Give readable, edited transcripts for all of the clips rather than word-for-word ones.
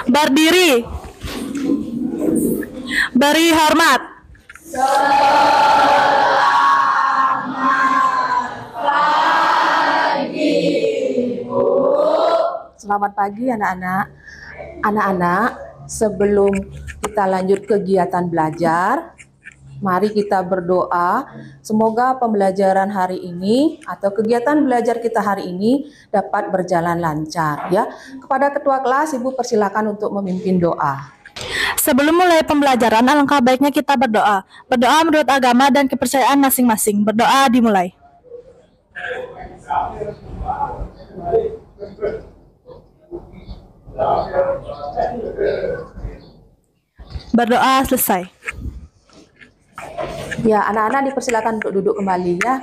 Berdiri. Beri hormat. Selamat pagi anak-anak. Anak-anak, sebelum kita lanjut kegiatan belajar, mari kita berdoa. Semoga pembelajaran hari ini atau kegiatan belajar kita hari ini dapat berjalan lancar ya. Kepada ketua kelas, Ibu persilakan untuk memimpin doa. Sebelum mulai pembelajaran, alangkah baiknya kita berdoa. Berdoa menurut agama dan kepercayaan masing-masing. Berdoa dimulai. Berdoa selesai. Ya, anak-anak dipersilakan untuk duduk kembali ya.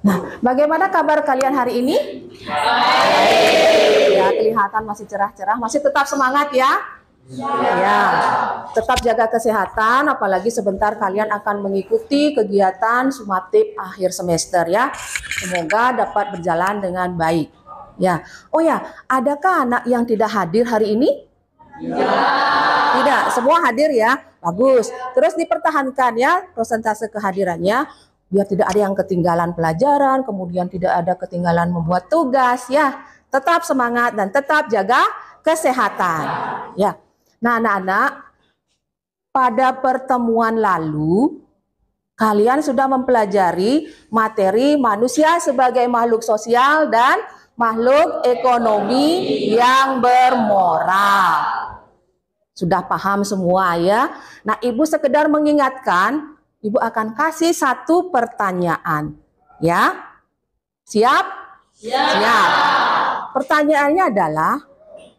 Nah, bagaimana kabar kalian hari ini? Baik. Ya, kelihatan masih cerah-cerah, masih tetap semangat ya? Ya, tetap jaga kesehatan, apalagi sebentar kalian akan mengikuti kegiatan sumatif akhir semester ya. Semoga dapat berjalan dengan baik. Ya, oh ya, adakah anak yang tidak hadir hari ini? Ya. Tidak, semua hadir ya. Bagus. Terus dipertahankan ya persentase kehadirannya, biar tidak ada yang ketinggalan pelajaran, kemudian tidak ada ketinggalan membuat tugas ya. Tetap semangat dan tetap jaga kesehatan. Ya. Nah, anak-anak, pada pertemuan lalu kalian sudah mempelajari materi manusia sebagai makhluk sosial dan makhluk ekonomi yang bermoral. Sudah paham semua ya? Nah, Ibu sekedar mengingatkan, Ibu akan kasih satu pertanyaan. Ya? Siap? Siap. Pertanyaannya adalah,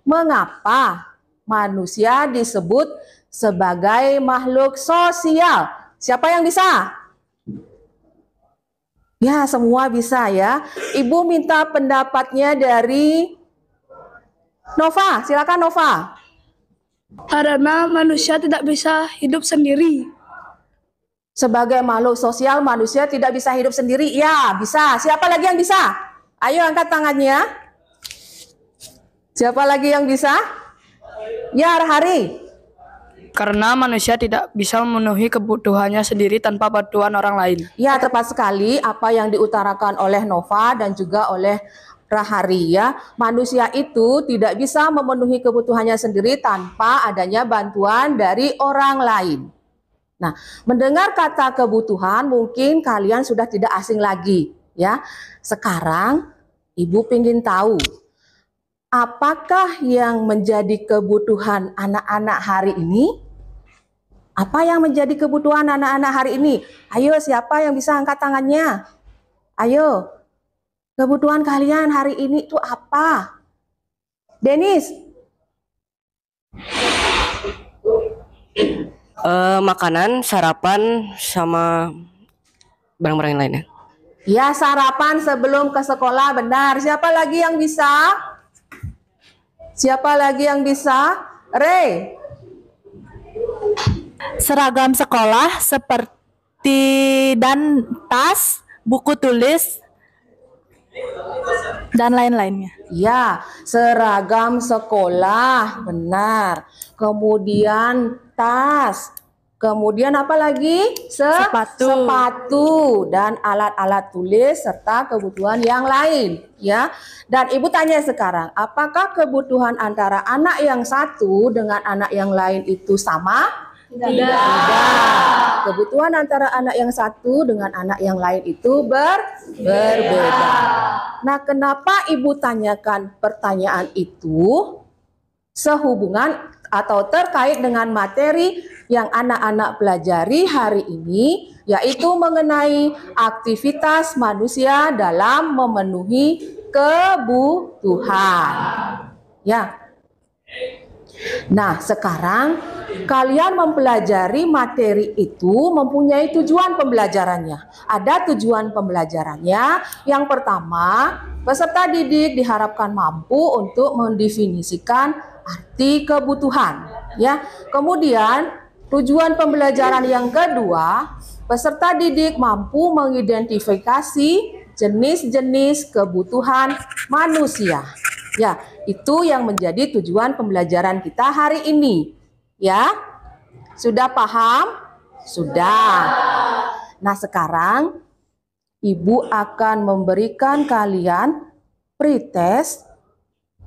mengapa manusia disebut sebagai makhluk sosial? Siapa yang bisa? Ya, semua bisa ya. Ibu minta pendapatnya dari Nova. Silakan Nova. Karena manusia tidak bisa hidup sendiri. Sebagai makhluk sosial, manusia tidak bisa hidup sendiri. Ya, bisa. Siapa lagi yang bisa? Ayo angkat tangannya. Siapa lagi yang bisa? Ya, Hari. Karena manusia tidak bisa memenuhi kebutuhannya sendiri tanpa bantuan orang lain. Ya, tepat sekali apa yang diutarakan oleh Nova dan juga oleh Rahari ya. Manusia itu tidak bisa memenuhi kebutuhannya sendiri tanpa adanya bantuan dari orang lain. Nah, mendengar kata kebutuhan mungkin kalian sudah tidak asing lagi ya. Sekarang Ibu ingin tahu, apakah yang menjadi kebutuhan anak-anak hari ini? Apa yang menjadi kebutuhan anak-anak hari ini? Ayo, siapa yang bisa angkat tangannya? Ayo, kebutuhan kalian hari ini itu apa? Denis? Makanan, sarapan, sama barang-barang yang lainnya. Ya, sarapan sebelum ke sekolah, benar. Siapa lagi yang bisa? Siapa lagi yang bisa? Ray? Seragam sekolah seperti dan tas, buku tulis, dan lain-lainnya. Ya, seragam sekolah, benar. Kemudian tas. Kemudian apa lagi? Sepatu dan alat-alat tulis serta kebutuhan yang lain, ya. Dan Ibu tanya sekarang, apakah kebutuhan antara anak yang satu dengan anak yang lain itu sama? Tidak. Kebutuhan antara anak yang satu dengan anak yang lain itu berbeda. Nah, kenapa Ibu tanyakan pertanyaan itu? Sehubungan atau terkait dengan materi yang anak-anak pelajari hari ini, yaitu mengenai aktivitas manusia dalam memenuhi kebutuhan. Ya. Nah, sekarang kalian mempelajari materi itu mempunyai tujuan pembelajarannya. Ada tujuan pembelajarannya. Yang pertama, peserta didik diharapkan mampu untuk mendefinisikan arti kebutuhan. Ya, kemudian Tujuan pembelajaran yang kedua, peserta didik mampu mengidentifikasi jenis-jenis kebutuhan manusia. Ya, itu yang menjadi tujuan pembelajaran kita hari ini. Ya, sudah paham? Sudah. Nah, sekarang Ibu akan memberikan kalian pretest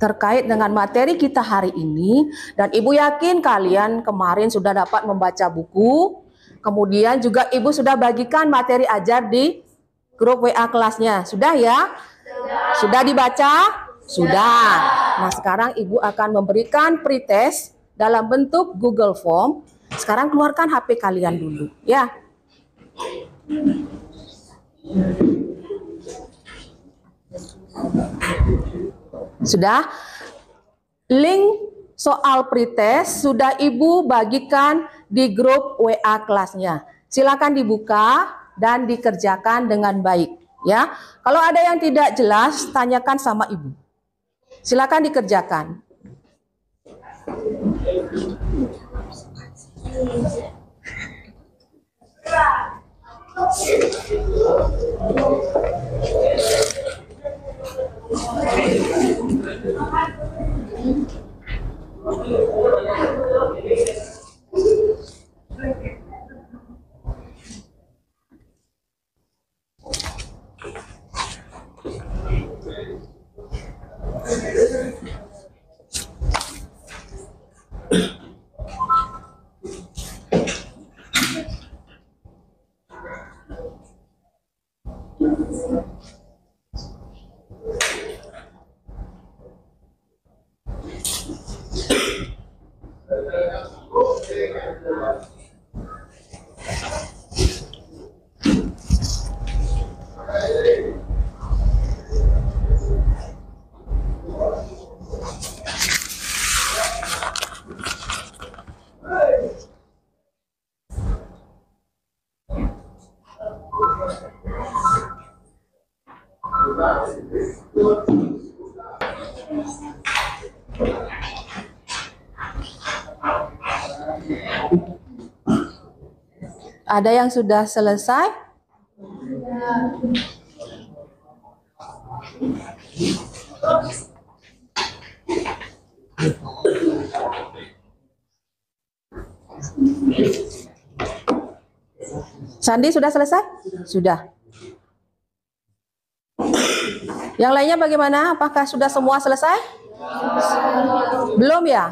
terkait dengan materi kita hari ini, dan Ibu yakin kalian kemarin sudah dapat membaca buku, kemudian juga Ibu sudah bagikan materi ajar di grup WA kelasnya. Sudah ya? Sudah dibaca? Sudah. Nah, sekarang Ibu akan memberikan pretest dalam bentuk Google Form. Sekarang keluarkan HP kalian dulu, ya. Sudah? Link soal pretest sudah Ibu bagikan di grup WA kelasnya. Silakan dibuka dan dikerjakan dengan baik, ya. Kalau ada yang tidak jelas, tanyakan sama Ibu. Silakan dikerjakan. Ada yang sudah selesai? Sandi sudah selesai? Sudah. Yang lainnya bagaimana? Apakah sudah semua selesai? Belum ya?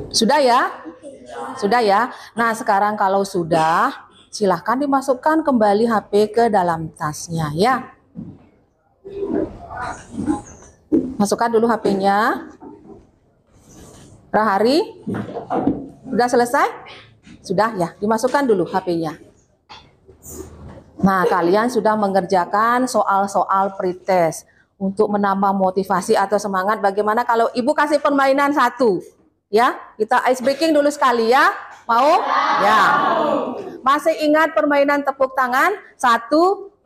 Sudah ya? Sudah ya? Nah, sekarang kalau sudah, silahkan dimasukkan kembali HP ke dalam tasnya ya. Masukkan dulu HP-nya. Rahari, sudah selesai? Sudah ya, dimasukkan dulu HP-nya. Nah, kalian sudah mengerjakan soal-soal pretest. Untuk menambah motivasi atau semangat, bagaimana kalau Ibu kasih permainan satu? Ya, kita ice breaking dulu sekali ya. Mau? Ya. Masih ingat permainan tepuk tangan? 1, 2,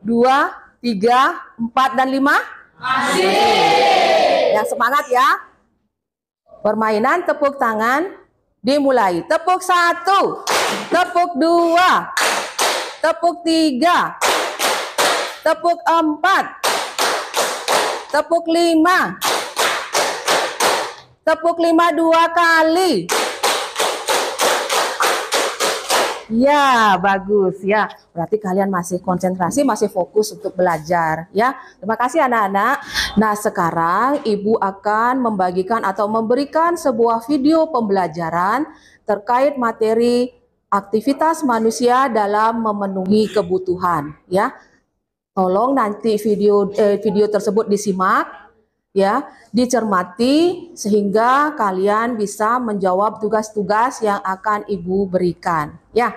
3, 4, dan 5? Masih. Ya, semangat ya. Permainan tepuk tangan dimulai. Tepuk 1, tepuk 2, tepuk 3, tepuk 4, tepuk 5, tepuk 5 2 kali. Ya, bagus ya. Berarti kalian masih konsentrasi, masih fokus untuk belajar ya. Terima kasih anak-anak. Nah, sekarang Ibu akan membagikan atau memberikan sebuah video pembelajaran terkait materi aktivitas manusia dalam memenuhi kebutuhan ya. Tolong nanti video tersebut disimak ya, dicermati sehingga kalian bisa menjawab tugas-tugas yang akan Ibu berikan ya.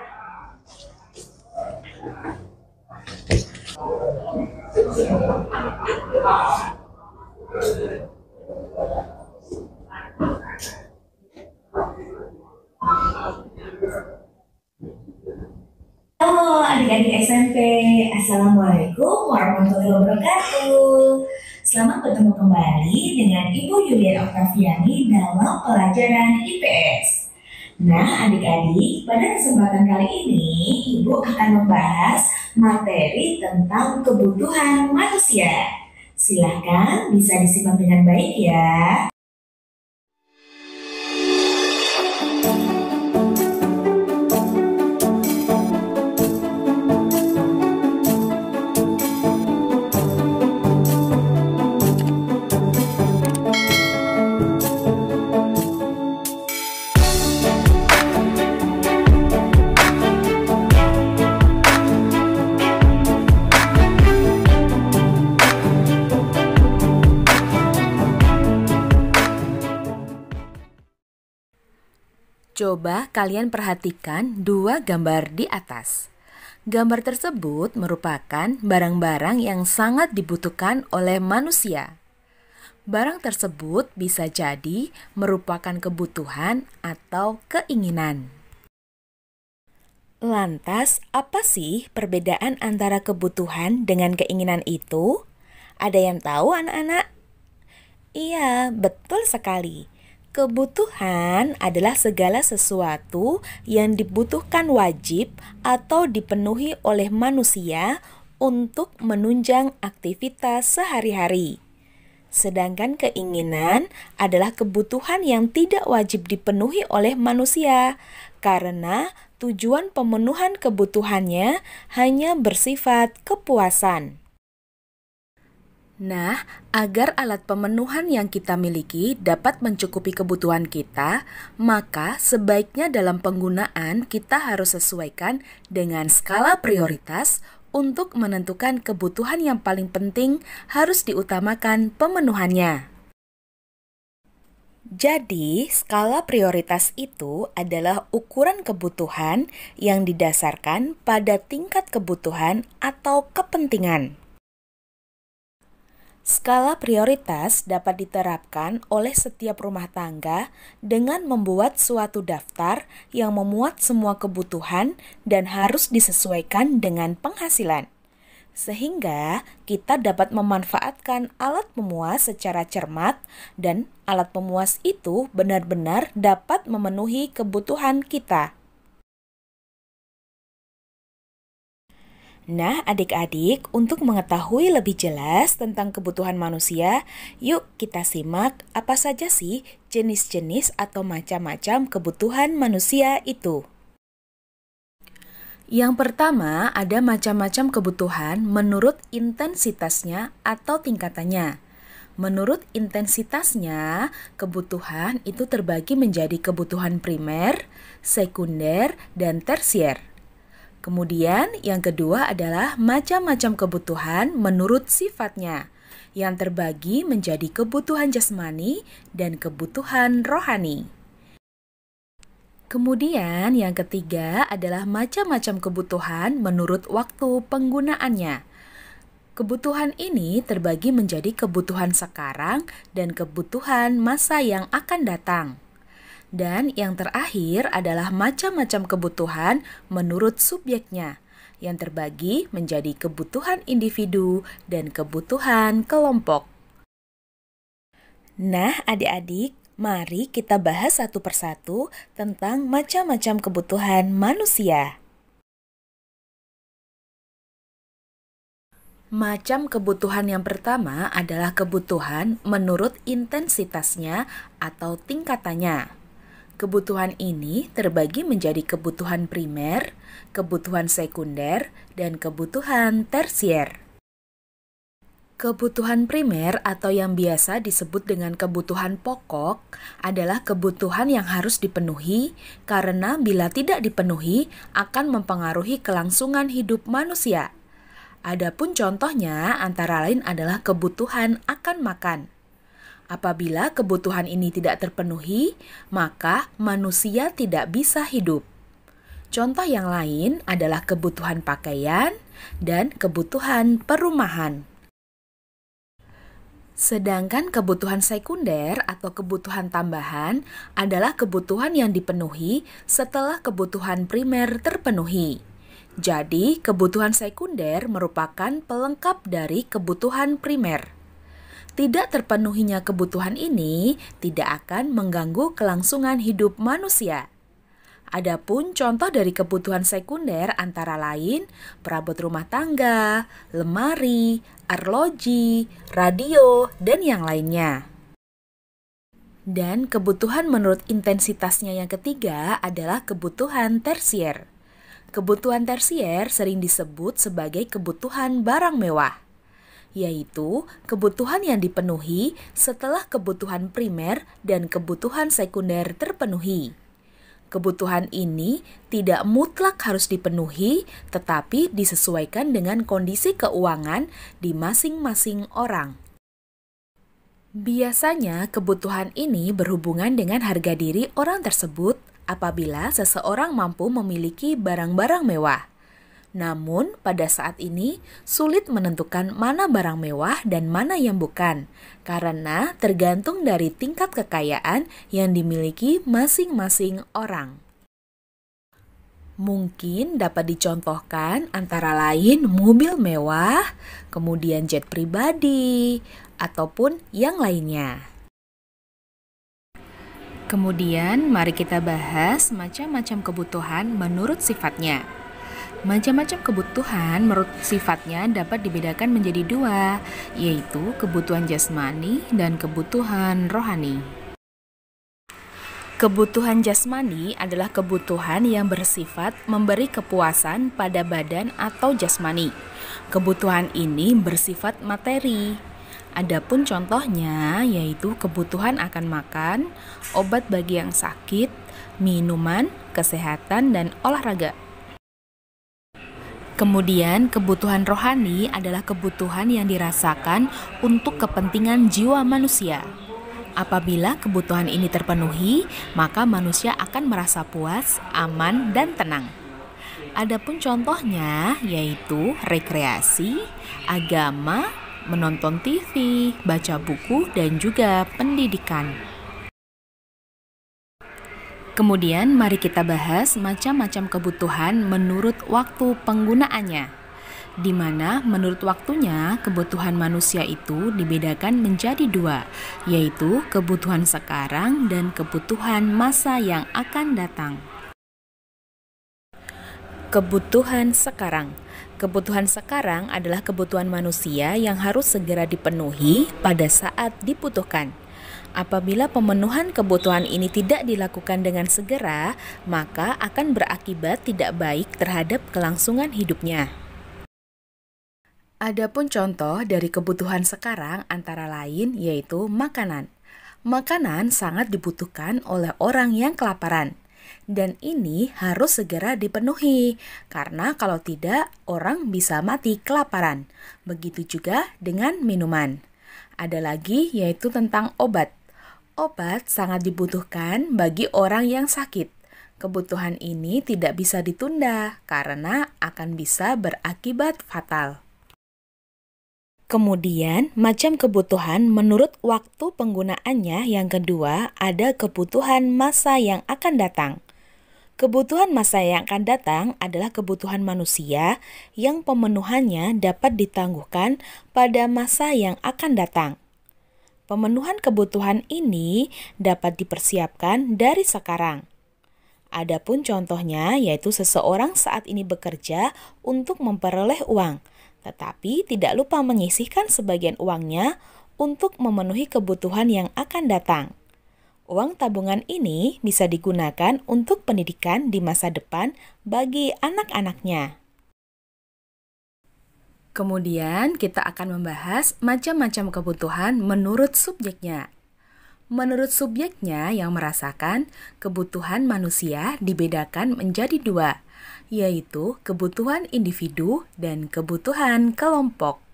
Assalamualaikum warahmatullahi wabarakatuh. Selamat bertemu kembali dengan Ibu Yulian Oktaviani dalam pelajaran IPS. Nah, adik-adik, pada kesempatan kali ini Ibu akan membahas materi tentang kebutuhan manusia. Silahkan bisa disimak dengan baik ya. Coba kalian perhatikan dua gambar di atas. Gambar tersebut merupakan barang-barang yang sangat dibutuhkan oleh manusia. Barang tersebut bisa jadi merupakan kebutuhan atau keinginan. Lantas, apa sih perbedaan antara kebutuhan dengan keinginan itu? Ada yang tahu, anak-anak? Iya, betul sekali. Kebutuhan adalah segala sesuatu yang dibutuhkan wajib atau dipenuhi oleh manusia untuk menunjang aktivitas sehari-hari. Sedangkan keinginan adalah kebutuhan yang tidak wajib dipenuhi oleh manusia karena tujuan pemenuhan kebutuhannya hanya bersifat kepuasan. Nah, agar alat pemenuhan yang kita miliki dapat mencukupi kebutuhan kita, maka sebaiknya dalam penggunaan kita harus sesuaikan dengan skala prioritas untuk menentukan kebutuhan yang paling penting harus diutamakan pemenuhannya. Jadi, skala prioritas itu adalah ukuran kebutuhan yang didasarkan pada tingkat kebutuhan atau kepentingan. Skala prioritas dapat diterapkan oleh setiap rumah tangga dengan membuat suatu daftar yang memuat semua kebutuhan dan harus disesuaikan dengan penghasilan. Sehingga kita dapat memanfaatkan alat pemuas secara cermat dan alat pemuas itu benar-benar dapat memenuhi kebutuhan kita. Nah, adik-adik, untuk mengetahui lebih jelas tentang kebutuhan manusia, yuk kita simak apa saja sih jenis-jenis atau macam-macam kebutuhan manusia itu. Yang pertama, ada macam-macam kebutuhan menurut intensitasnya atau tingkatannya. Menurut intensitasnya, kebutuhan itu terbagi menjadi kebutuhan primer, sekunder, dan tersier. Kemudian yang kedua adalah macam-macam kebutuhan menurut sifatnya, yang terbagi menjadi kebutuhan jasmani dan kebutuhan rohani. Kemudian yang ketiga adalah macam-macam kebutuhan menurut waktu penggunaannya. Kebutuhan ini terbagi menjadi kebutuhan sekarang dan kebutuhan masa yang akan datang. Dan yang terakhir adalah macam-macam kebutuhan menurut subjeknya, yang terbagi menjadi kebutuhan individu dan kebutuhan kelompok. Nah, adik-adik, mari kita bahas satu persatu tentang macam-macam kebutuhan manusia. Macam kebutuhan yang pertama adalah kebutuhan menurut intensitasnya atau tingkatannya. Kebutuhan ini terbagi menjadi kebutuhan primer, kebutuhan sekunder, dan kebutuhan tersier. Kebutuhan primer atau yang biasa disebut dengan kebutuhan pokok adalah kebutuhan yang harus dipenuhi karena bila tidak dipenuhi akan mempengaruhi kelangsungan hidup manusia. Adapun contohnya antara lain adalah kebutuhan akan makan. Apabila kebutuhan ini tidak terpenuhi, maka manusia tidak bisa hidup. Contoh yang lain adalah kebutuhan pakaian dan kebutuhan perumahan. Sedangkan kebutuhan sekunder atau kebutuhan tambahan adalah kebutuhan yang dipenuhi setelah kebutuhan primer terpenuhi. Jadi, kebutuhan sekunder merupakan pelengkap dari kebutuhan primer. Tidak terpenuhinya kebutuhan ini tidak akan mengganggu kelangsungan hidup manusia. Adapun contoh dari kebutuhan sekunder antara lain perabot rumah tangga, lemari, arloji, radio, dan yang lainnya. Dan kebutuhan menurut intensitasnya yang ketiga adalah kebutuhan tersier. Kebutuhan tersier sering disebut sebagai kebutuhan barang mewah, yaitu kebutuhan yang dipenuhi setelah kebutuhan primer dan kebutuhan sekunder terpenuhi. Kebutuhan ini tidak mutlak harus dipenuhi, tetapi disesuaikan dengan kondisi keuangan di masing-masing orang. Biasanya kebutuhan ini berhubungan dengan harga diri orang tersebut apabila seseorang mampu memiliki barang-barang mewah. Namun, pada saat ini sulit menentukan mana barang mewah dan mana yang bukan, karena tergantung dari tingkat kekayaan yang dimiliki masing-masing orang. Mungkin dapat dicontohkan antara lain mobil mewah, kemudian jet pribadi, ataupun yang lainnya. Kemudian, mari kita bahas macam-macam kebutuhan menurut sifatnya. Macam-macam kebutuhan menurut sifatnya dapat dibedakan menjadi dua, yaitu kebutuhan jasmani dan kebutuhan rohani. Kebutuhan jasmani adalah kebutuhan yang bersifat memberi kepuasan pada badan atau jasmani. Kebutuhan ini bersifat materi. Adapun contohnya yaitu kebutuhan akan makan, obat bagi yang sakit, minuman, kesehatan, dan olahraga. Kemudian kebutuhan rohani adalah kebutuhan yang dirasakan untuk kepentingan jiwa manusia. Apabila kebutuhan ini terpenuhi, maka manusia akan merasa puas, aman, dan tenang. Adapun contohnya yaitu rekreasi, agama, menonton TV, baca buku, dan juga pendidikan. Kemudian mari kita bahas macam-macam kebutuhan menurut waktu penggunaannya, di mana menurut waktunya kebutuhan manusia itu dibedakan menjadi dua, yaitu kebutuhan sekarang dan kebutuhan masa yang akan datang. Kebutuhan sekarang. Kebutuhan sekarang adalah kebutuhan manusia yang harus segera dipenuhi pada saat dibutuhkan. Apabila pemenuhan kebutuhan ini tidak dilakukan dengan segera, maka akan berakibat tidak baik terhadap kelangsungan hidupnya. Adapun contoh dari kebutuhan sekarang antara lain yaitu makanan. Makanan sangat dibutuhkan oleh orang yang kelaparan. Dan ini harus segera dipenuhi, karena kalau tidak, orang bisa mati kelaparan. Begitu juga dengan minuman. Ada lagi yaitu tentang obat. Obat sangat dibutuhkan bagi orang yang sakit. Kebutuhan ini tidak bisa ditunda, karena akan bisa berakibat fatal. Kemudian, macam kebutuhan menurut waktu penggunaannya yang kedua ada kebutuhan masa yang akan datang. Kebutuhan masa yang akan datang adalah kebutuhan manusia yang pemenuhannya dapat ditangguhkan pada masa yang akan datang. Pemenuhan kebutuhan ini dapat dipersiapkan dari sekarang. Adapun contohnya yaitu seseorang saat ini bekerja untuk memperoleh uang, tetapi tidak lupa menyisihkan sebagian uangnya untuk memenuhi kebutuhan yang akan datang. Uang tabungan ini bisa digunakan untuk pendidikan di masa depan bagi anak-anaknya. Kemudian kita akan membahas macam-macam kebutuhan menurut subjeknya. Menurut subjeknya yang merasakan, kebutuhan manusia dibedakan menjadi dua, yaitu kebutuhan individu dan kebutuhan kelompok.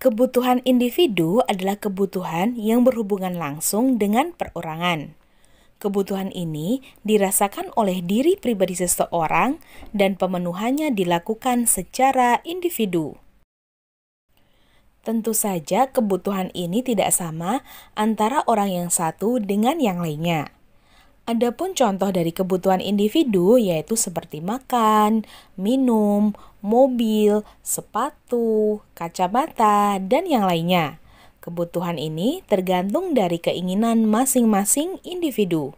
Kebutuhan individu adalah kebutuhan yang berhubungan langsung dengan perorangan. Kebutuhan ini dirasakan oleh diri pribadi seseorang dan pemenuhannya dilakukan secara individu. Tentu saja kebutuhan ini tidak sama antara orang yang satu dengan yang lainnya. Adapun contoh dari kebutuhan individu yaitu seperti makan, minum, mobil, sepatu, kacamata, dan yang lainnya. Kebutuhan ini tergantung dari keinginan masing-masing individu.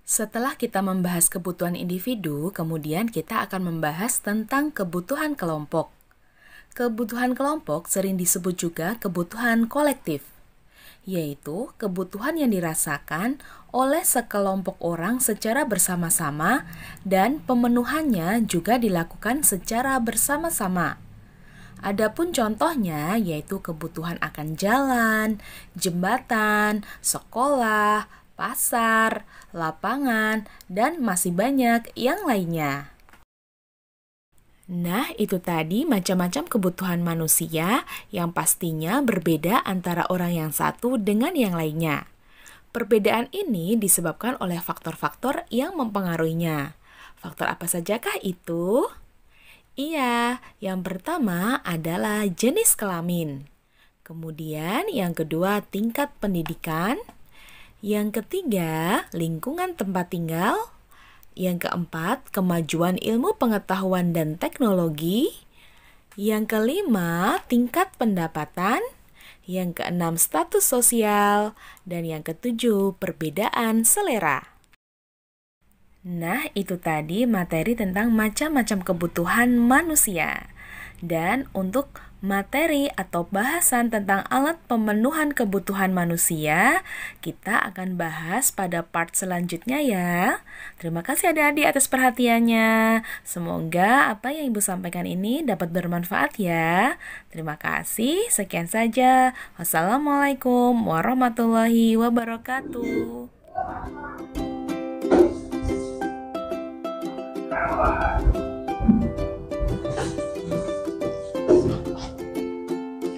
Setelah kita membahas kebutuhan individu, kemudian kita akan membahas tentang kebutuhan kelompok. Kebutuhan kelompok sering disebut juga kebutuhan kolektif, yaitu kebutuhan yang dirasakan oleh sekelompok orang secara bersama-sama dan pemenuhannya juga dilakukan secara bersama-sama. Adapun contohnya yaitu kebutuhan akan jalan, jembatan, sekolah, pasar, lapangan, dan masih banyak yang lainnya. Nah, itu tadi macam-macam kebutuhan manusia yang pastinya berbeda antara orang yang satu dengan yang lainnya. Perbedaan ini disebabkan oleh faktor-faktor yang mempengaruhinya. Faktor apa sajakah itu? Iya, yang pertama adalah jenis kelamin. Kemudian yang kedua tingkat pendidikan. Yang ketiga lingkungan tempat tinggal. Yang keempat kemajuan ilmu pengetahuan dan teknologi. Yang kelima tingkat pendapatan. Yang keenam status sosial, dan yang ketujuh perbedaan selera. Nah, itu tadi materi tentang macam-macam kebutuhan manusia. Dan untuk materi atau bahasan tentang alat pemenuhan kebutuhan manusia, kita akan bahas pada part selanjutnya ya. Terima kasih adik-adik atas perhatiannya. Semoga apa yang Ibu sampaikan ini dapat bermanfaat ya. Terima kasih, sekian saja. Wassalamualaikum warahmatullahi wabarakatuh.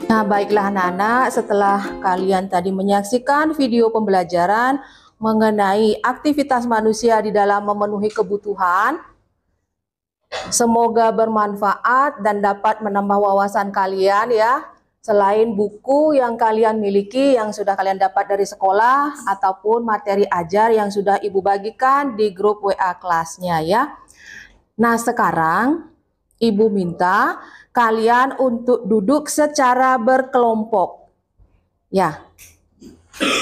Nah, baiklah anak-anak, setelah kalian tadi menyaksikan video pembelajaran mengenai aktivitas manusia di dalam memenuhi kebutuhan, semoga bermanfaat dan dapat menambah wawasan kalian ya. Selain buku yang kalian miliki yang sudah kalian dapat dari sekolah ataupun materi ajar yang sudah Ibu bagikan di grup WA kelasnya ya. Nah, sekarang Ibu minta kalian untuk duduk secara berkelompok. Ya.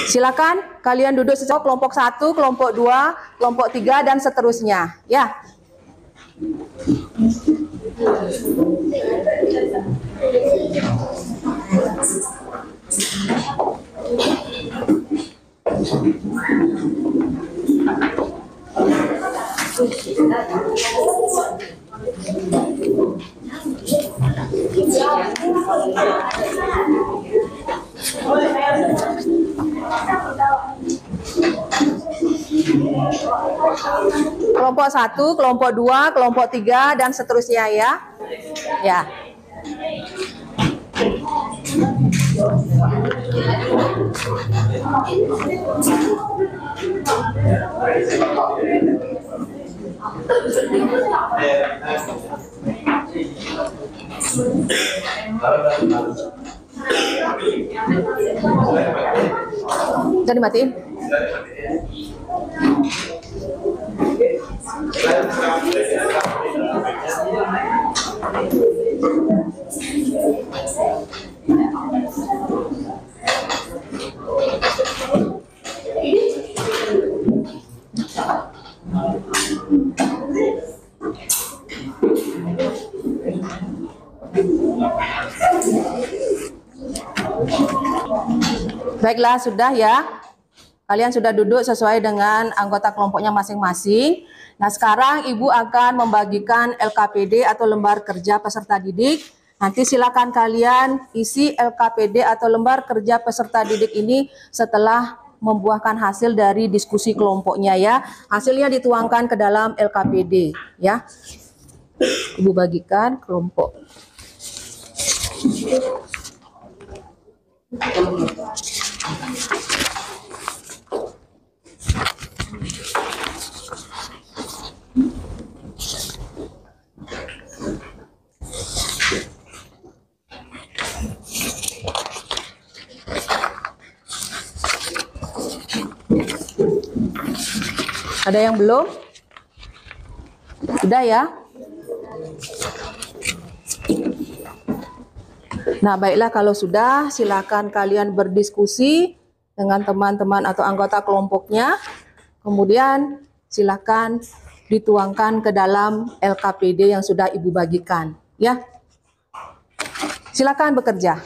Silakan kalian duduk secara kelompok 1, kelompok 2, kelompok 3 dan seterusnya, ya. Kelompok 1, kelompok 2, kelompok 3 dan seterusnya ya. Ya. Jadi matiin. Baiklah, sudah ya. Kalian sudah duduk sesuai dengan anggota kelompoknya masing-masing. Nah, sekarang Ibu akan membagikan LKPD atau lembar kerja peserta didik. Nanti silakan kalian isi LKPD atau lembar kerja peserta didik ini setelah membuahkan hasil dari diskusi kelompoknya ya. Hasilnya dituangkan ke dalam LKPD ya. Ibu bagikan kelompok. Ada yang belum? Sudah ya? Nah, baiklah kalau sudah, silakan kalian berdiskusi dengan teman-teman atau anggota kelompoknya. Kemudian silakan dituangkan ke dalam LKPD yang sudah Ibu bagikan, ya. Silakan bekerja.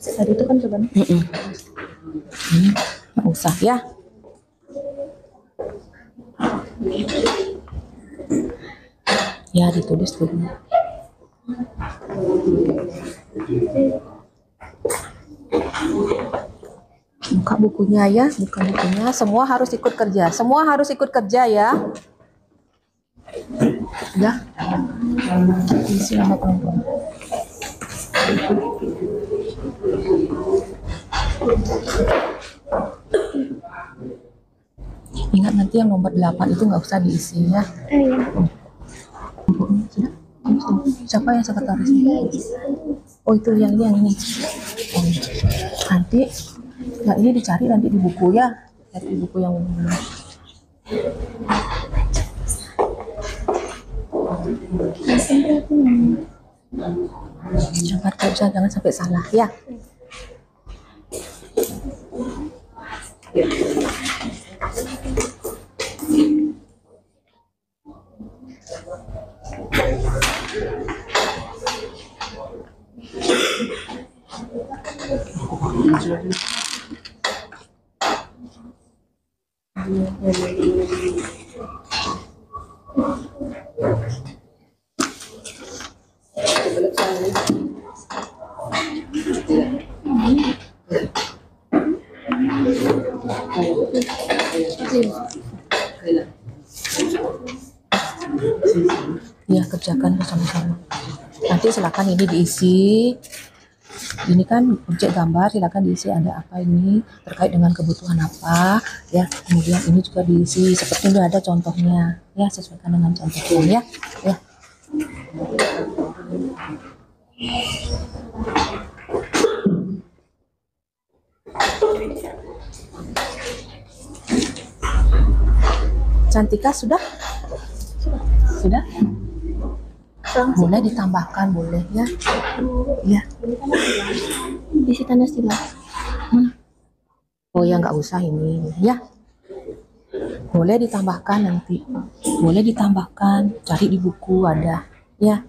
Tadi itu kan coba. Nggak usah ya. Ya, ditulis dulu. Buka bukunya ya, buka bukunya. Semua harus ikut kerja. Semua harus ikut kerja ya. Ya. Isi nama kelompok. Ingat nanti yang nomor 8 itu nggak usah diisi ya. Sudah? Siapa yang sekretaris? Oh itu yang ini. Oh, nanti yang ini dicari nanti di buku ya. Cari di buku yang ini. Jangan sampai salah ya. Ya, kerjakan bersama-sama. Nanti silakan ini diisi. Ini kan objek gambar, silakan diisi ada apa ini, terkait dengan kebutuhan apa, ya. Kemudian ini juga diisi seperti ini ada contohnya, ya, sesuaikan dengan contohnya, ya. Cantika sudah? Sudah? Boleh ditambahkan, boleh ya. Ya. Isi tanda silang. Oh ya, nggak usah ini ya. Boleh ditambahkan nanti. Boleh ditambahkan, cari di buku ada ya.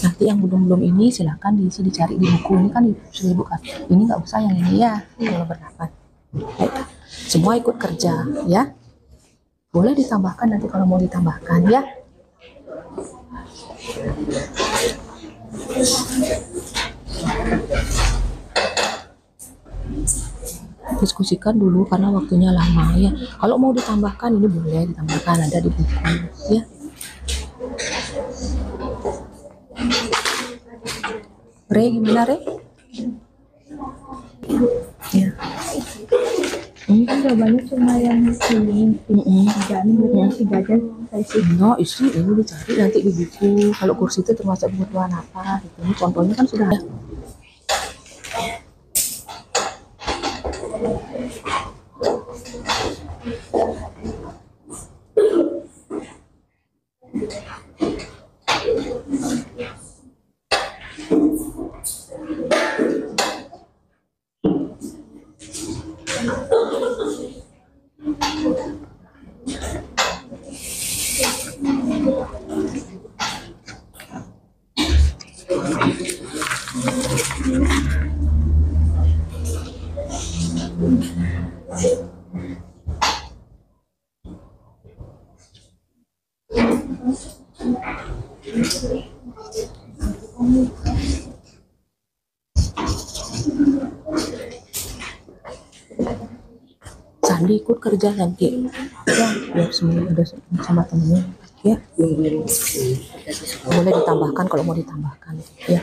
Nanti yang belum ini silakan diisi dicari di buku. Ini kan sudah bukan. Ini nggak usah yang ini ya. Kalau berdapat. Baik. Semua ikut kerja ya. Boleh ditambahkan nanti kalau mau ditambahkan ya. Diskusikan dulu karena waktunya lama ya. Kalau mau ditambahkan ini boleh ditambahkan, ada di buku ya. Re, gimana Re? Ya. Ini kan jawabannya cuma yang ini. Jangan yang 3 aja saya isi. No, isi ini dicari nanti di buku. Kalau kursi itu termasuk kebutuhan apa? Gitu. Ini contohnya kan sudah ada. Sandi ikut kerja nanti ya, biar semua ada sama temennya ya. Boleh ditambahkan kalau mau ditambahkan ya.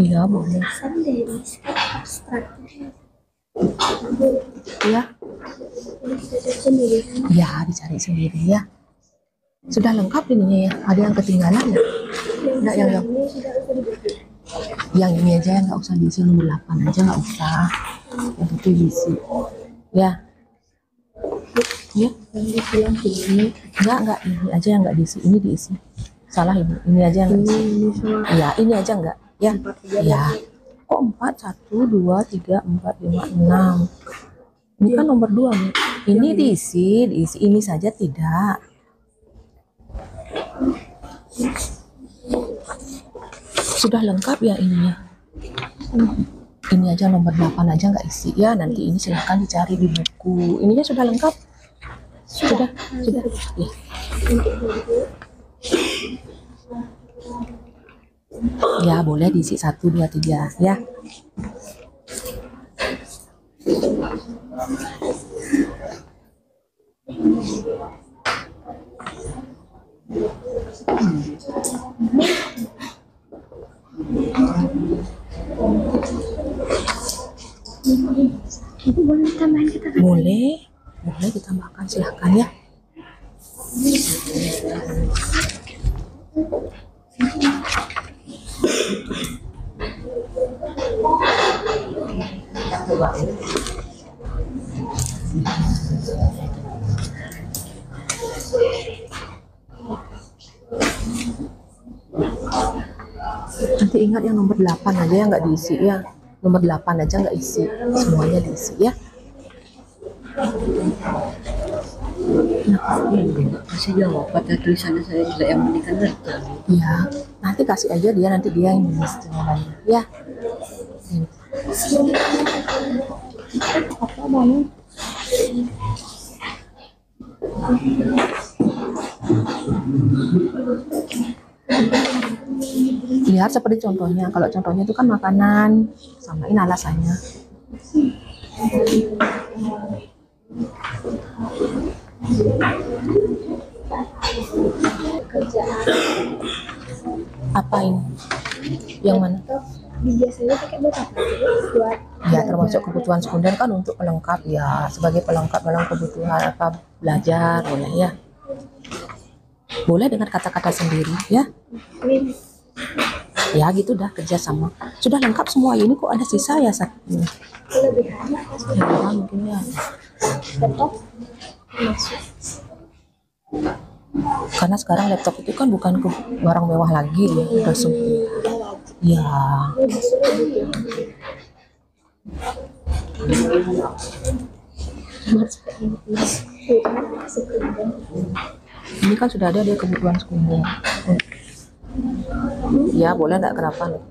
Iya, boleh. Iya. Ya, dicari sendiri ya. Sudah lengkap ininya ya. Ada yang ketinggalan ya? Enggak yang ini aja nggak usah diisi, nomor 8 aja nggak usah. Yang itu diisi. Ya. Ya. Enggak ini aja yang nggak diisi. Ini diisi. Salah ini aja yang nggak diisi. Ya, ini aja enggak. Ya. Ya. Kok 4? 1, 2, 3, 4, 5, 6. Ini kan nomor 2 nih. Ini diisi ini saja tidak. Sudah lengkap ya ininya. Ini aja nomor 8 aja nggak isi ya. Nanti ini silahkan dicari di buku. Ininya sudah lengkap. Sudah. Ya. Ya, boleh diisi 1, 2, 3 ya. Boleh ditambahkan, silahkan ya. Nanti ingat yang nomor 8 aja yang nggak diisi ya. Nomor 8 aja nggak isi, semuanya diisi ya. Kasih jawab pada tulisannya saya juga yang menikah betul. Iya, nanti kasih aja dia, nanti dia yang nulis jawabannya ya. Lihat seperti contohnya. Kalau contohnya itu kan makanan, samain alasannya. Apa ini? Yang mana? Biasanya pakai buat apa? Buat Ya, termasuk kebutuhan sekunder kan untuk pelengkap ya, sebagai pelengkap dalam kebutuhan apa belajar, boleh ya. Boleh dengan kata-kata sendiri ya. Ya gitu dah, kerjasama. Sudah lengkap semua ini, kok ada sisa ya satu. kelebihannya Ya, mungkin ya. laptop masuk. Karena sekarang laptop itu kan bukan barang mewah lagi ya, udah ya. Ini kan sudah ada dia kebutuhan sekunder. Ya boleh, enggak, kenapa nih?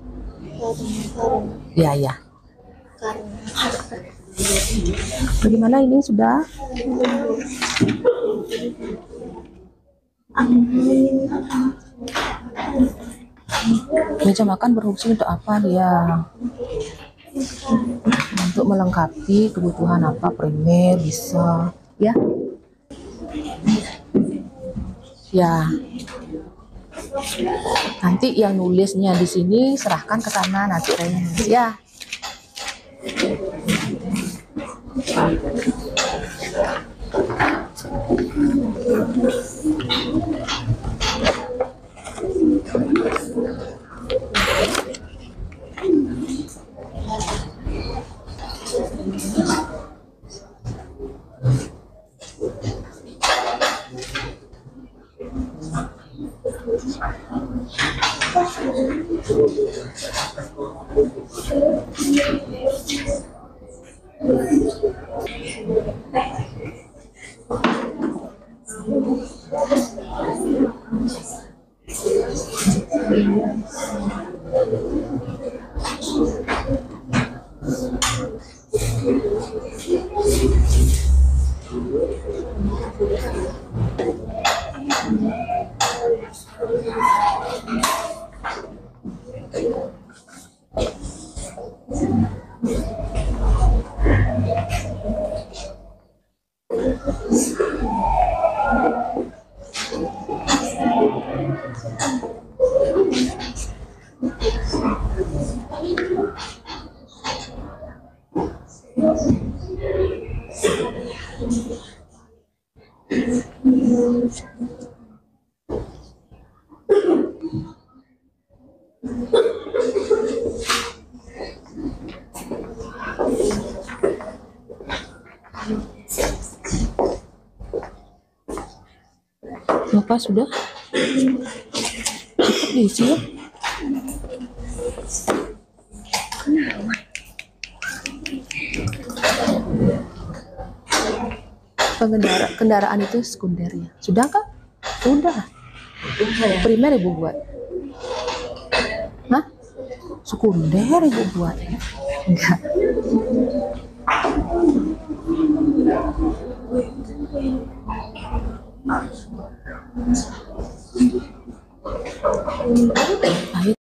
Ya. Bagaimana ini sudah? Meja makan berfungsi untuk apa dia? Untuk melengkapi kebutuhan apa primer bisa ya. Ya. Nanti yang nulisnya di sini serahkan ke sana, nanti nulis ya. Bapak sudah? Cepat diisi ya. Kendaraan itu sekunder ya. Sudah kah? Sudah. Primer ibu buat. Hah? Sekunder ibu buat. Enggak. Ayo.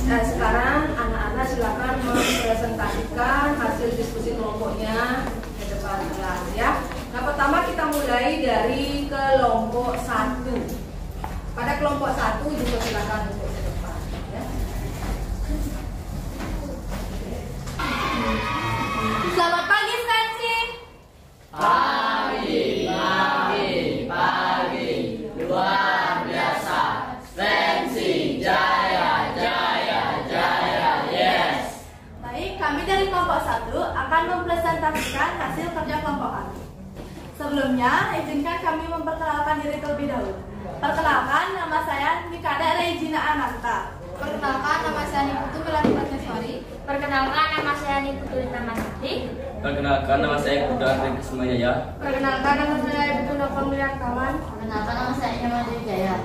Sekarang anak-anak silakan mempresentasikan hasil diskusi kelompoknya ke depan kelas ya. Anggota kelompok 1 juga silakan untuk ke depan. Ya. Selamat pagi, Spensi. Luar biasa. Spensi, jaya, jaya, jaya, yes. Baik, kami dari kelompok 1 akan mempresentasikan hasil kerja kelompok kami. Sebelumnya, izinkan kami memperkenalkan diri terlebih dahulu. Perkenalkan, nama saya Mikada Regina Ananta. Perkenalkan, nama saya Niputu Melati Prateswari. Perkenalkan, nama saya Niputu Tamasakti. Perkenalkan, nama saya Kuda Rengka Semayaya. Perkenalkan, nama saya Ibu Nopang Kawan. Perkenalkan, nama saya Nyaman Jaya.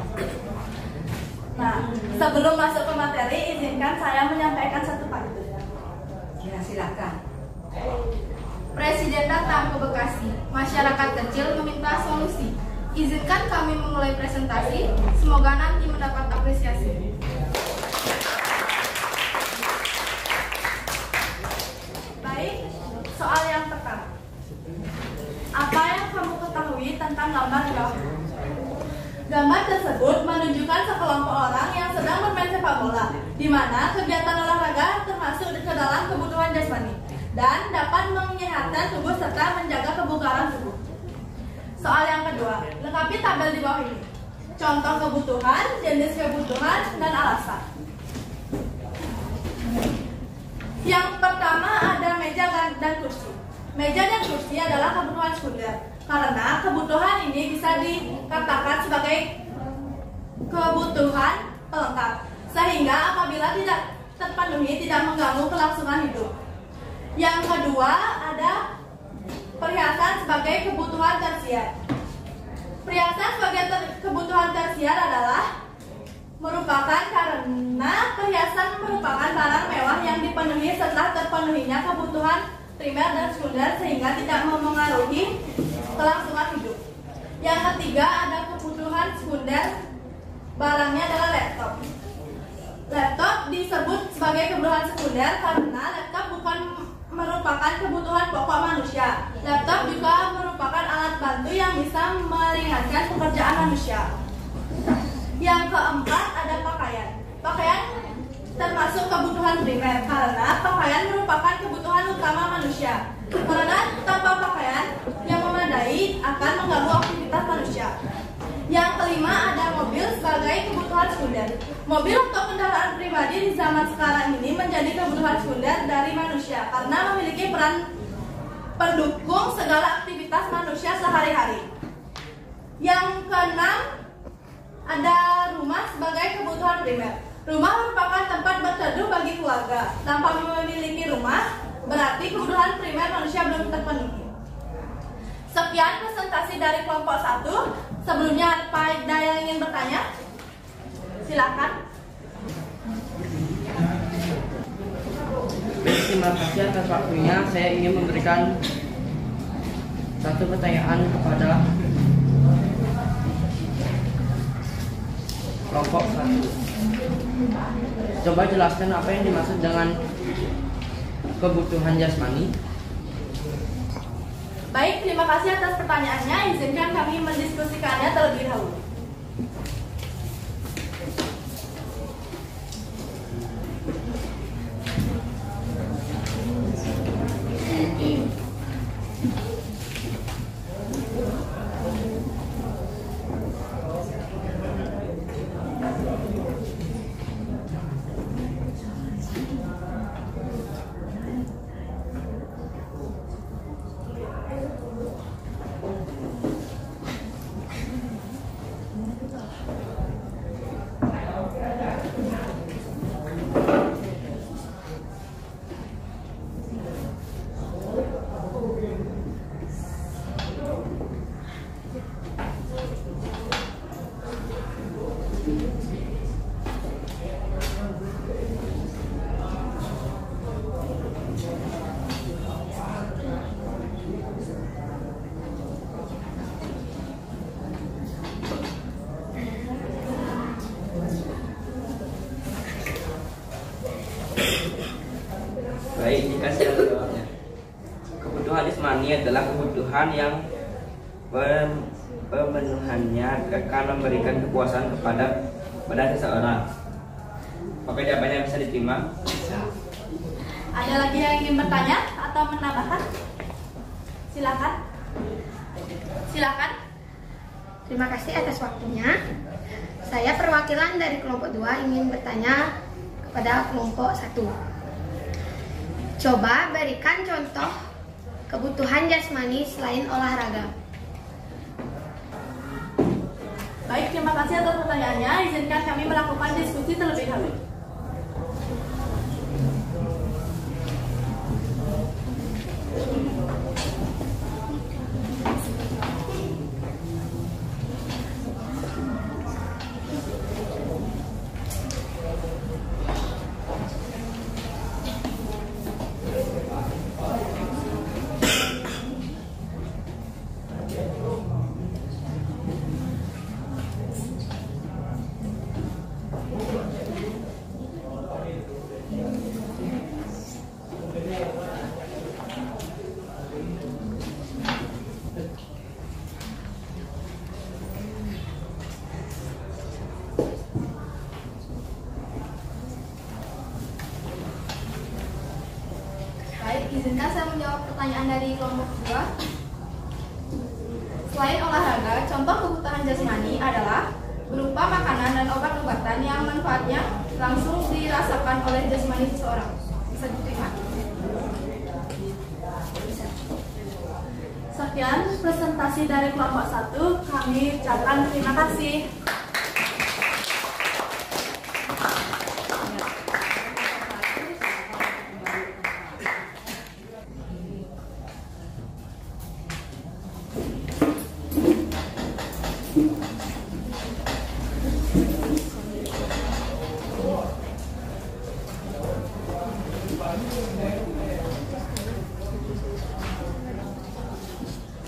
Nah, sebelum masuk ke materi, izinkan saya menyampaikan satu pantun. Ya, silakan. Presiden datang ke Bekasi. Masyarakat kecil meminta solusi. Izinkan kami memulai presentasi. Semoga nanti mendapat apresiasi. Baik, soal yang pertama. Apa yang kamu ketahui tentang gambar di bawah? Gambar tersebut menunjukkan sekelompok orang yang sedang bermain sepak bola, di mana kegiatan olahraga termasuk ke dalam kebutuhan jasmani dan dapat menyehatkan tubuh serta menjaga kebugaran tubuh. Soal yang kedua, lengkapi tabel di bawah ini. Contoh kebutuhan, jenis kebutuhan, dan alasan. Yang pertama ada meja dan kursi. Meja dan kursi adalah kebutuhan sekunder, karena kebutuhan ini bisa dikatakan sebagai kebutuhan pelengkap, sehingga apabila tidak terpenuhi tidak mengganggu kelangsungan hidup. Yang kedua ada perhiasan sebagai kebutuhan tersier. Perhiasan sebagai kebutuhan tersier adalah merupakan karena perhiasan merupakan barang mewah yang dipenuhi setelah terpenuhinya kebutuhan primer dan sekunder sehingga tidak memengaruhi kelangsungan hidup. Yang ketiga ada kebutuhan sekunder, barangnya adalah laptop. Laptop disebut sebagai kebutuhan sekunder karena laptop bukan merupakan kebutuhan pokok manusia. Laptop juga merupakan alat bantu yang bisa meringankan pekerjaan manusia. Yang keempat ada pakaian. Pakaian termasuk kebutuhan primer karena pakaian merupakan kebutuhan utama manusia. Karena tanpa pakaian yang memadai akan mengganggu aktivitas manusia. Yang kelima ada mobil sebagai kebutuhan sekunder. Mobil atau kendaraan pribadi di zaman sekarang ini menjadi kebutuhan sekunder dari manusia karena memiliki peran pendukung segala aktivitas manusia sehari-hari. Yang keenam ada rumah sebagai kebutuhan primer. Rumah merupakan tempat berteduh bagi keluarga. Tanpa memiliki rumah, berarti kebutuhan primer manusia belum terpenuhi. Sekian presentasi dari kelompok 1. Sebelumnya ada yang ingin bertanya? Silakan. Terima kasih atas waktunya. Saya ingin memberikan satu pertanyaan kepada kelompok 1. Coba jelaskan apa yang dimaksud dengan kebutuhan jasmani. Baik, terima kasih atas pertanyaannya. Izinkan kami mendiskusikannya terlebih dahulu. Baik, jika saya menjawabnya. Kebutuhan jasmani adalah kebutuhan yang pemenuhannya akan memberikan kepuasan pada seseorang. Apakah jawabannya bisa diterima? Ada lagi yang ingin bertanya atau menambahkan? Silakan. Silakan. Terima kasih atas waktunya. Saya perwakilan dari kelompok 2 ingin bertanya kepada kelompok 1. Coba berikan contoh kebutuhan jasmani selain olahraga. Baik, terima kasih atas pertanyaannya. Izinkan kami melakukan diskusi terlebih dahulu. Izinkan saya menjawab pertanyaan dari kelompok 2. Selain olahraga, contoh kebutuhan jasmani adalah berupa makanan dan obat-obatan yang manfaatnya langsung dirasakan oleh jasmani seseorang. Bisa diterima? Sekian presentasi dari kelompok 1. Kami ucapkan terima kasih.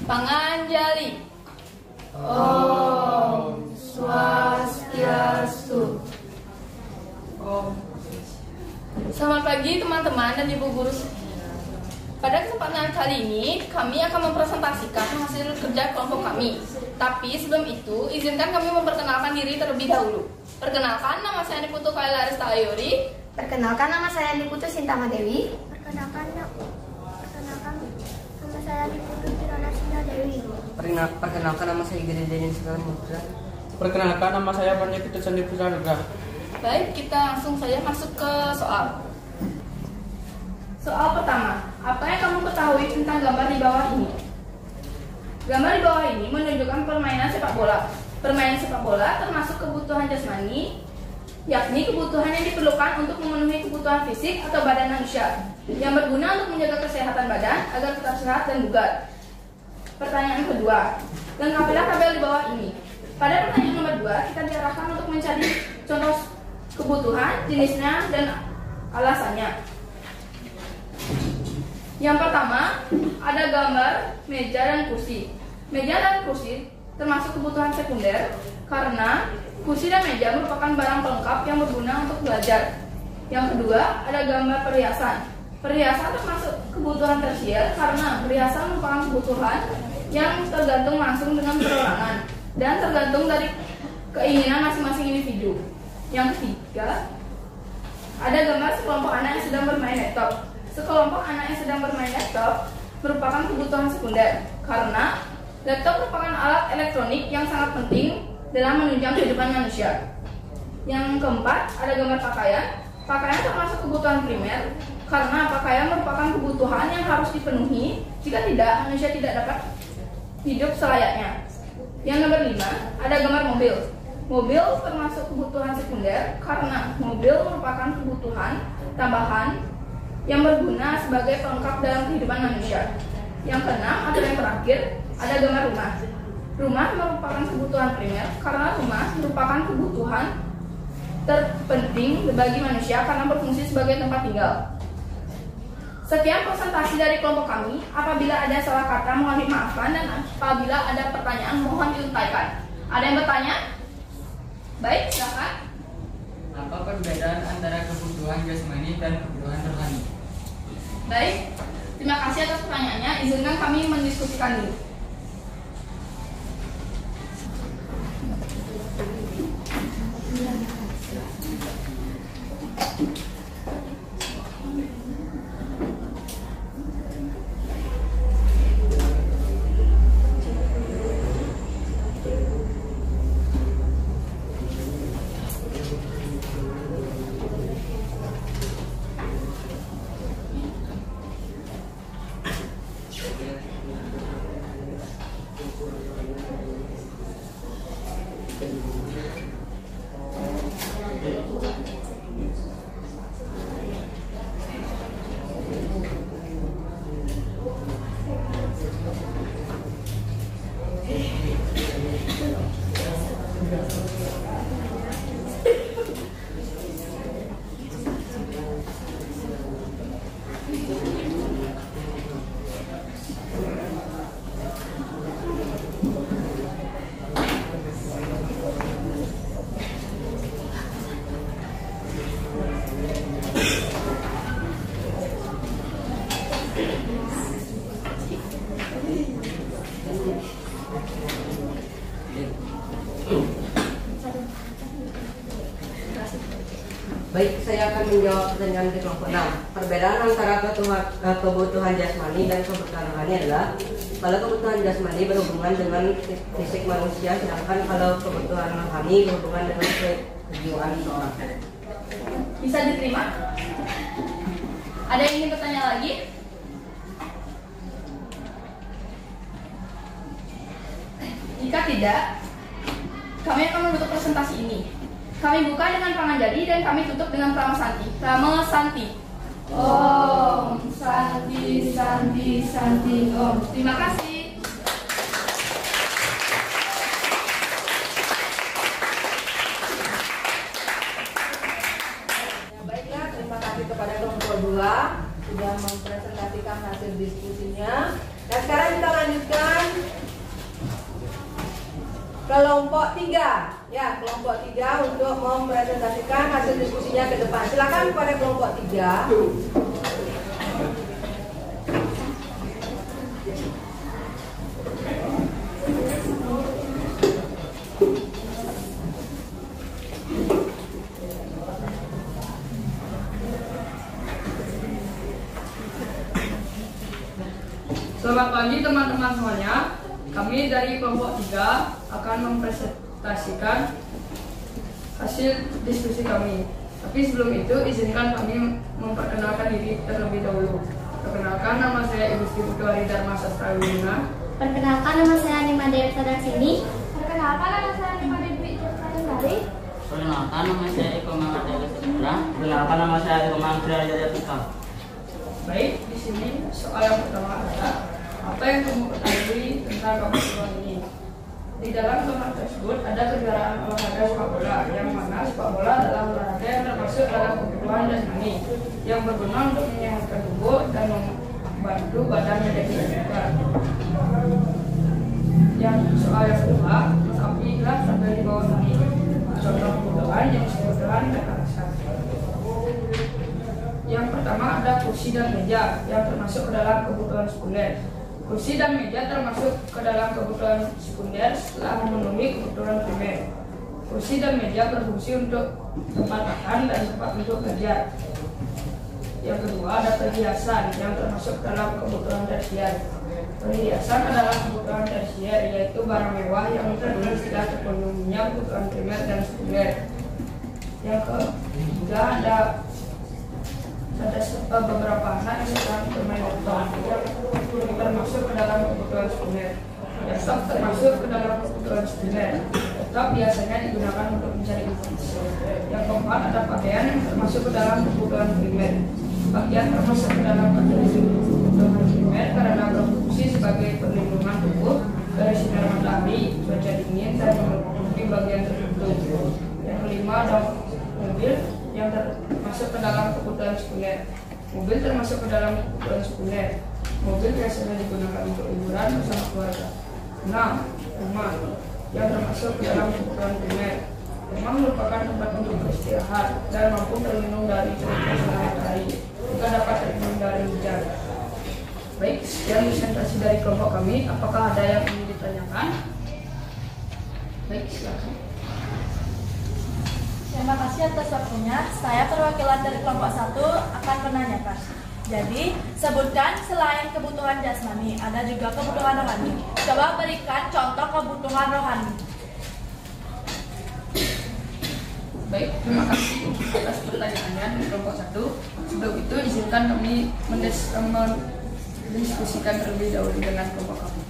Panganjali. Om Swastiastu. Selamat pagi teman-teman dan ibu guru. Pada kesempatan kali ini kami akan mempresentasikan hasil kerja kelompok kami. Tapi sebelum itu izinkan kami memperkenalkan diri terlebih dahulu. Perkenalkan, nama saya Niputu Kaila Arista Ayuri. Perkenalkan, nama saya Niputu Sintama Dewi. Perkenalkan nama saya Niputu Kirana Sinda Dewi. Perkenalkan, nama saya Igede Denin Segala Muda. Perkenalkan, nama saya Panji Putu Sandi Putra Negara. Baik, kita langsung saja masuk ke soal. Soal pertama, apa yang kamu ketahui tentang gambar di bawah ini? Gambar di bawah ini menunjukkan permainan sepak bola. Permainan sepak bola termasuk kebutuhan jasmani, yakni kebutuhan yang diperlukan untuk memenuhi kebutuhan fisik atau badan manusia, yang berguna untuk menjaga kesehatan badan agar tetap sehat dan bugar. Pertanyaan kedua, lengkapilah tabel di bawah ini. Pada pertanyaan nomor 2, kita diarahkan untuk mencari contoh kebutuhan, jenisnya, dan alasannya. Yang pertama, ada gambar meja dan kursi. Meja dan kursi termasuk kebutuhan sekunder karena kursi dan meja merupakan barang pelengkap yang berguna untuk belajar. Yang kedua, ada gambar perhiasan. Perhiasan termasuk kebutuhan tersier karena perhiasan merupakan kebutuhan yang tergantung langsung dengan perorangan dan tergantung dari keinginan masing-masing individu. Yang ketiga, ada gambar sekelompok anak yang sedang bermain laptop. Sekelompok anak yang sedang bermain laptop merupakan kebutuhan sekunder karena laptop merupakan alat elektronik yang sangat penting dalam menunjang kehidupan manusia. Yang keempat, ada gambar pakaian. Pakaian termasuk kebutuhan primer karena pakaian merupakan kebutuhan yang harus dipenuhi. Jika tidak, manusia tidak dapat hidup selayaknya. Yang nomor 5, ada gambar mobil. Mobil termasuk kebutuhan sekunder karena mobil merupakan kebutuhan tambahan yang berguna sebagai pelengkap dalam kehidupan manusia. Yang keenam atau yang terakhir, ada gambar rumah. Rumah merupakan kebutuhan primer karena rumah merupakan kebutuhan terpenting bagi manusia karena berfungsi sebagai tempat tinggal. Sekian presentasi dari kelompok kami. Apabila ada salah kata mohon dimaafkan dan apabila ada pertanyaan mohon diuntaikan. Ada yang bertanya? Baik, silakan. Apa perbedaan antara kebutuhan jasmani dan kebutuhan rohani? Baik, terima kasih atas pertanyaannya. Izinkan kami mendiskusikan dulu. Baik, saya akan menjawab pertanyaan di kelompok 6. Perbedaan antara kebutuhan jasmani dan kebutuhan rohani adalah kalau kebutuhan jasmani berhubungan dengan fisik manusia, sedangkan kalau kebutuhan rohani berhubungan dengan kejiwaan seseorang. Bisa diterima? Ada yang ingin bertanya lagi? Jika tidak, kami akan menutup presentasi ini. Kami buka dengan Panganjali dan kami tutup dengan Prama Santi. Prama Santi. Om Santi Santi Santi Om. Terima kasih. Baiklah, terima kasih kepada kelompok 2 sudah mempresentasikan hasil diskusinya. Dan sekarang kita lanjutkan kelompok 3. Ya, kelompok 3 untuk mempresentasikan hasil diskusinya ke depan. Silakan kepada kelompok 3. Selamat pagi teman-teman semuanya. Kami dari kelompok 3 akan mempresentasikan hasil diskusi kami. Tapi sebelum itu izinkan kami memperkenalkan diri terlebih dahulu. Perkenalkan, nama saya Ibu Sri Putri Dharma Sastra Wina. Perkenalkan, nama saya Nima Dewi Sadaksini. Perkenalkan, nama saya Nima Dewi Sadaksini. Perkenalkan, nama saya Eko Mamadaya Sejahtera. Perkenalkan, nama saya Eko Mamadaya Sejahtera. Baik, di sini soal yang pertama adalah apa yang kamu ketahui tentang kebutuhan ini? Di dalam kamar tersebut ada kejuaraan olahraga sepak bola, yang mana sepak bola adalah olahraga yang termasuk dalam kebutuhan jasmani yang berguna untuk menyehatkan tubuh dan membantu badan menjadi segar. Yang soal yang kedua, sampailah sambil di bawah ini contoh kebutuhan yang kebutuhan dasar. Yang pertama ada kursi dan meja yang termasuk ke dalam kebutuhan sekunder. Kursi dan meja termasuk ke dalam kebutuhan sekunder setelah memenuhi kebutuhan primer. Kursi dan meja berfungsi untuk tempat makan dan tempat untuk belajar. Yang kedua ada perhiasan yang termasuk dalam kebutuhan tersier. Perhiasan adalah kebutuhan tersier, yaitu barang mewah yang terpenuhi setelah terpenuhinya kebutuhan primer dan sekunder. Yang ketiga ada beberapa anak yang sedang bermain laptop yang termasuk ke dalam kebutuhan sekunder. Laptop termasuk ke dalam kebutuhan sekunder. Laptop biasanya digunakan untuk mencari informasi. Yang keempat ada pakaian yang termasuk ke dalam kebutuhan primer. Pakaian termasuk ke dalam kebutuhan primer karena berfungsi sebagai perlindungan tubuh dari sinar matahari, cuaca dingin, dan menutupi bagian tertentu. Yang kelima ada mobil yang termasuk ke dalam kebutuhan sekunder. Mobil termasuk ke dalam kebutuhan sekunder. Mobil biasanya digunakan untuk liburan bersama keluarga. 6. Rumah yang termasuk ke dalam kebutuhan primer. Rumah merupakan tempat untuk beristirahat dan mampu terlindung dari terik sinar matahari, juga dapat terlindung dari hujan. Baik, sekian presentasi dari kelompok kami. Apakah ada yang ingin ditanyakan? Baik, silakan. Terima kasih atas waktunya. Saya perwakilan dari kelompok 1 akan menanyakan. Jadi, sebutkan selain kebutuhan jasmani, ada juga kebutuhan rohani. Coba berikan contoh kebutuhan rohani. Baik, terima kasih atas pertanyaannya dari kelompok 1. Sebelum itu, izinkan kami mendiskusikan terlebih dahulu dengan kelompok kami.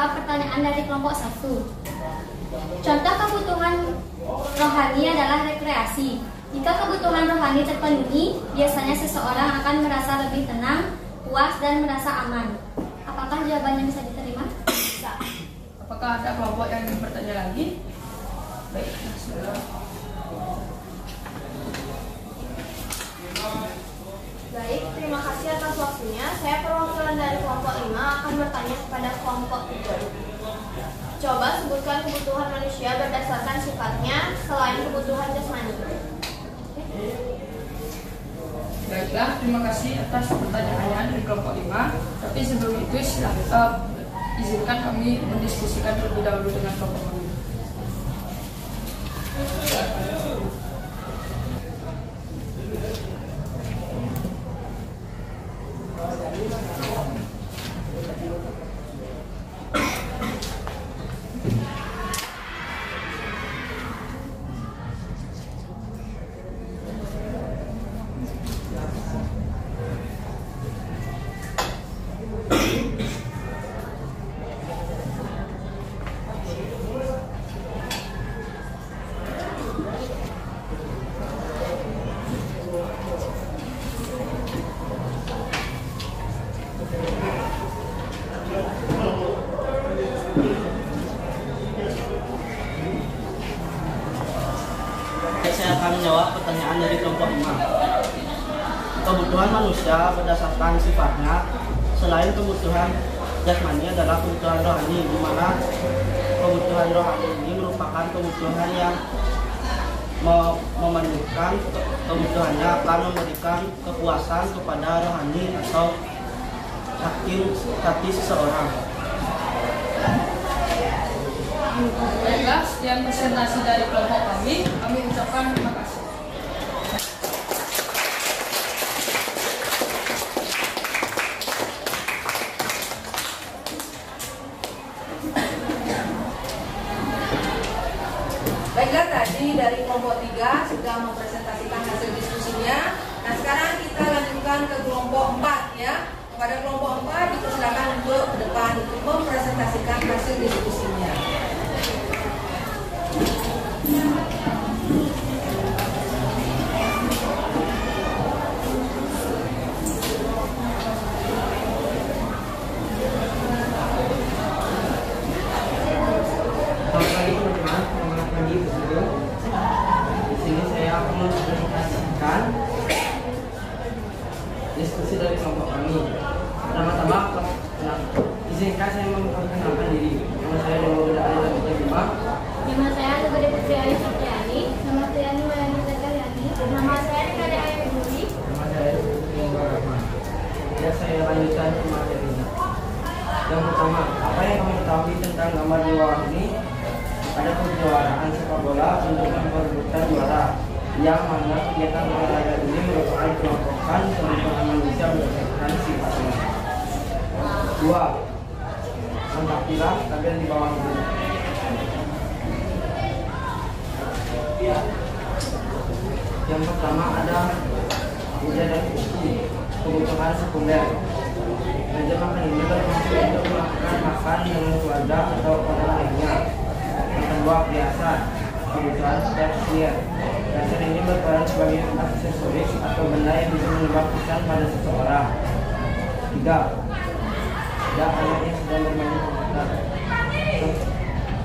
menjawab pertanyaan dari kelompok 1. Contoh kebutuhan rohani adalah rekreasi. Jika kebutuhan rohani terpenuhi, biasanya seseorang akan merasa lebih tenang, puas, dan merasa aman. Apakah jawabannya bisa diterima? Bisa. Apakah ada kelompok yang ingin bertanya lagi? Baik, Baik, terima kasih atas waktunya. Saya perwakilan dari kelompok 5 akan bertanya kepada kelompok 3. Coba sebutkan kebutuhan manusia berdasarkan sifatnya selain kebutuhan jasmani. Baiklah, terima kasih atas pertanyaannya dari kelompok 5. Tapi sebelum itu silahkan izinkan kami mendiskusikan terlebih dahulu dengan kelompok kami. Saya akan menjawab pertanyaan dari kelompok 5. Kebutuhan manusia berdasarkan sifatnya selain kebutuhan jasmani adalah kebutuhan rohani, di mana kebutuhan rohani ini merupakan kebutuhan yang memenuhkan kebutuhannya akan memberikan kepuasan kepada rohani atau hati seseorang. Baiklah, sekian presentasi dari kelompok kami ucapkan terima kasih. Baiklah, tadi dari kelompok 3 sudah mempresentasikan hasil diskusinya. Nah, sekarang kita lanjutkan ke kelompok 4 ya. Pada kelompok 4 dipersilakan untuk ke depan untuk mempresentasikan hasil diskusinya. Diskusi dari kelompok kami. Pertama-tama, izinkan saya memperkenalkan diri. Nama saya Dewa Bedaan Lima. Nama saya Nugade Putri Ayu Satyani. Nama saya Mayani Zakaryani. Nama saya Nikade Ayu Duri. Nama saya Putri Rahman. Ya, saya lanjutkan ke materinya. Yang pertama, apa yang kamu ketahui tentang gambar di bawah ini? Ada kejuaraan sepak bola untuk memperebutkan juara, yang mana kegiatan olahraga ini merupakan kelompokan kebutuhan manusia berdasarkan sifatnya. 2. Angkatilah tabel di bawah ini. Yang pertama ada meja dan kursi, kebutuhan sekunder. Meja makan ini berfungsi untuk melakukan makan dengan keluarga atau orang lainnya. Yang kedua, perhiasan, kebutuhan tersier. Perhiasan ini berperan sebagai aksesoris atau benda yang bisa mengubah kesan pada seseorang. 3. Ada anak yang sedang bermain komputer.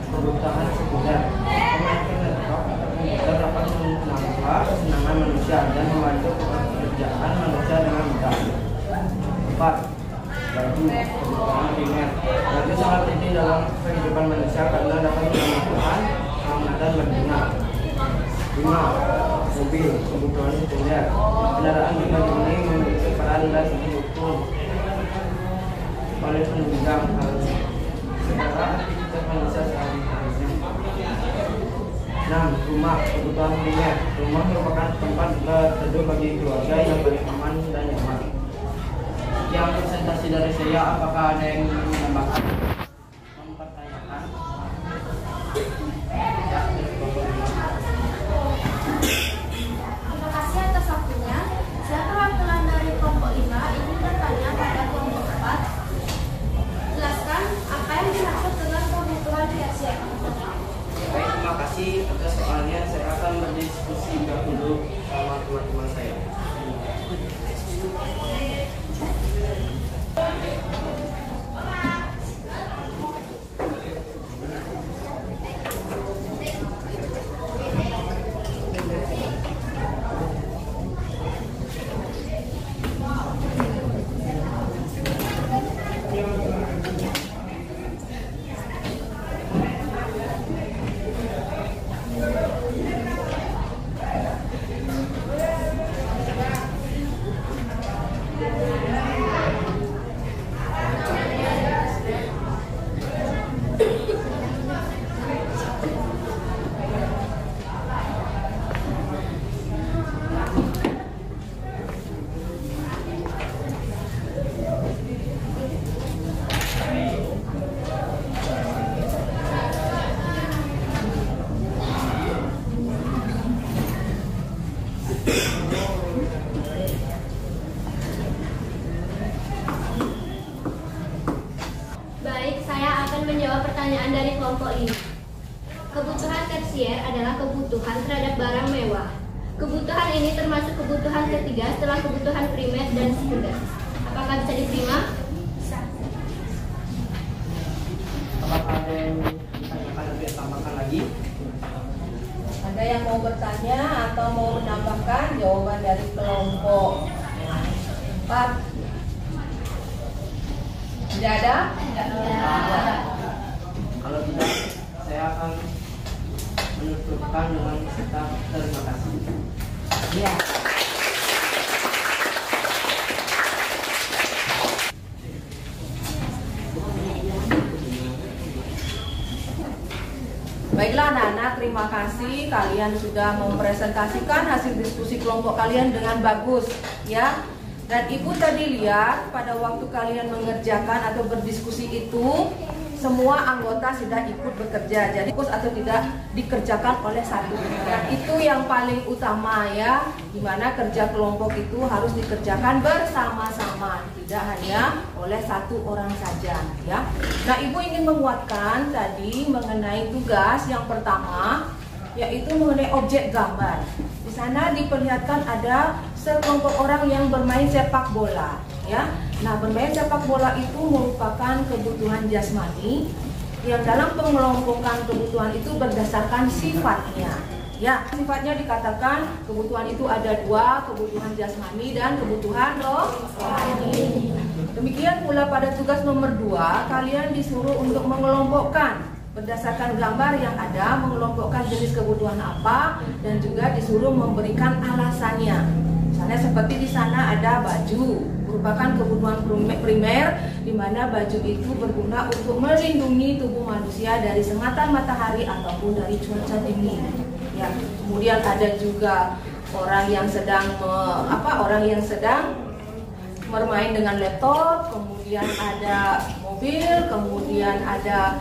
Kebutuhan sekunder. Memainkan laptop atau komputer dapat menambah kesenangan manusia dan membantu pekerjaan manusia dengan mudah. 4. Baju, kebutuhan primer. Baju sangat penting dalam kehidupan manusia karena dapat menambahkan keselamatan berguna. 5. Mobil, kebutuhan sekunder. Kendaraan pribadi ini memiliki peran dan didukung oleh penunjang segala aktivitas manusia sehari-hari. 6. Rumah, kebutuhan primer. Rumah merupakan tempat berteduh bagi keluarga yang paling aman dan nyaman. Yang presentasi dari saya, apakah ada yang ingin menambahkan? Mempertanyakan? Terima kasih atas waktunya. Saya perwakilan dari kelompok 5 ingin bertanya pada kelompok 4. Jelaskan apa yang dimaksud kelompok ini. Kebutuhan tersier adalah kebutuhan terhadap barang mewah. Kebutuhan ini termasuk kebutuhan ketiga setelah kebutuhan primer dan sekunder. Apakah bisa diterima? Apakah ada yang ditanyakan lebih tambahkan lagi? Ada yang mau bertanya atau mau menambahkan jawaban dari kelompok 4? Tidak ada? Kalau tidak, saya akan menutupkan dengan kata terima kasih. Ya. Baiklah anak-anak, terima kasih kalian sudah mempresentasikan hasil diskusi kelompok kalian dengan bagus ya. Dan ibu tadi lihat pada waktu kalian mengerjakan atau berdiskusi itu semua anggota sudah ikut bekerja. Jadi fokus atau tidak dikerjakan oleh satu orang. Itu yang paling utama ya. Dimana kerja kelompok itu harus dikerjakan bersama-sama, tidak hanya oleh satu orang saja ya. Nah, ibu ingin menguatkan tadi mengenai tugas yang pertama, yaitu mengenai objek gambar. Di sana diperlihatkan ada sekelompok orang yang bermain sepak bola ya. Nah, bermain sepak bola itu merupakan kebutuhan jasmani yang dalam pengelompokan kebutuhan itu berdasarkan sifatnya. Ya, sifatnya dikatakan kebutuhan itu ada dua, kebutuhan jasmani dan kebutuhan rohani. Demikian pula pada tugas nomor 2, kalian disuruh untuk mengelompokkan berdasarkan gambar yang ada, mengelompokkan jenis kebutuhan apa dan juga disuruh memberikan alasannya. Misalnya seperti di sana ada baju, merupakan kebutuhan primer di mana baju itu berguna untuk melindungi tubuh manusia dari sengatan matahari ataupun dari cuaca dingin. Ya, kemudian ada juga orang yang sedang bermain dengan laptop, kemudian ada mobil, kemudian ada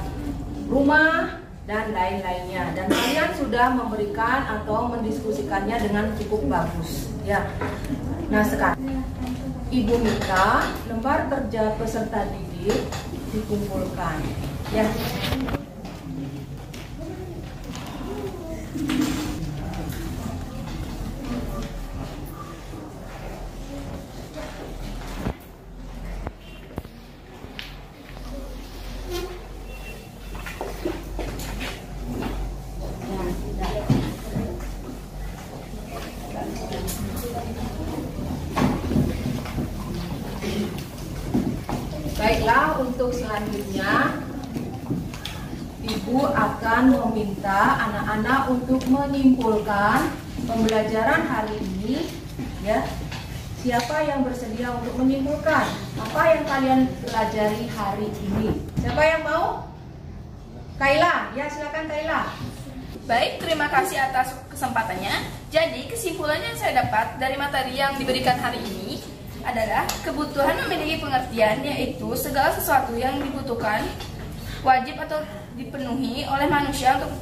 rumah dan lain-lainnya. Dan kalian sudah memberikan atau mendiskusikannya dengan cukup bagus. Ya. Nah, sekarang Ibu minta lembar kerja peserta didik dikumpulkan. Ya. Baiklah, untuk selanjutnya Ibu akan meminta anak-anak untuk menyimpulkan pembelajaran hari ini ya. Siapa yang bersedia untuk menyimpulkan apa yang kalian pelajari hari ini? Siapa yang mau? Kaila, ya silakan Kaila. Baik, terima kasih atas kesempatannya. Jadi kesimpulan yang saya dapat dari materi yang diberikan hari ini adalah kebutuhan memiliki pengertian, yaitu segala sesuatu yang dibutuhkan wajib atau dipenuhi oleh manusia untuk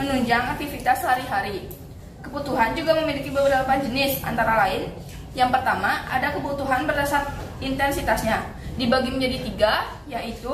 menunjang aktivitas sehari-hari. Kebutuhan juga memiliki beberapa jenis, antara lain yang pertama ada kebutuhan berdasar intensitasnya, dibagi menjadi 3, yaitu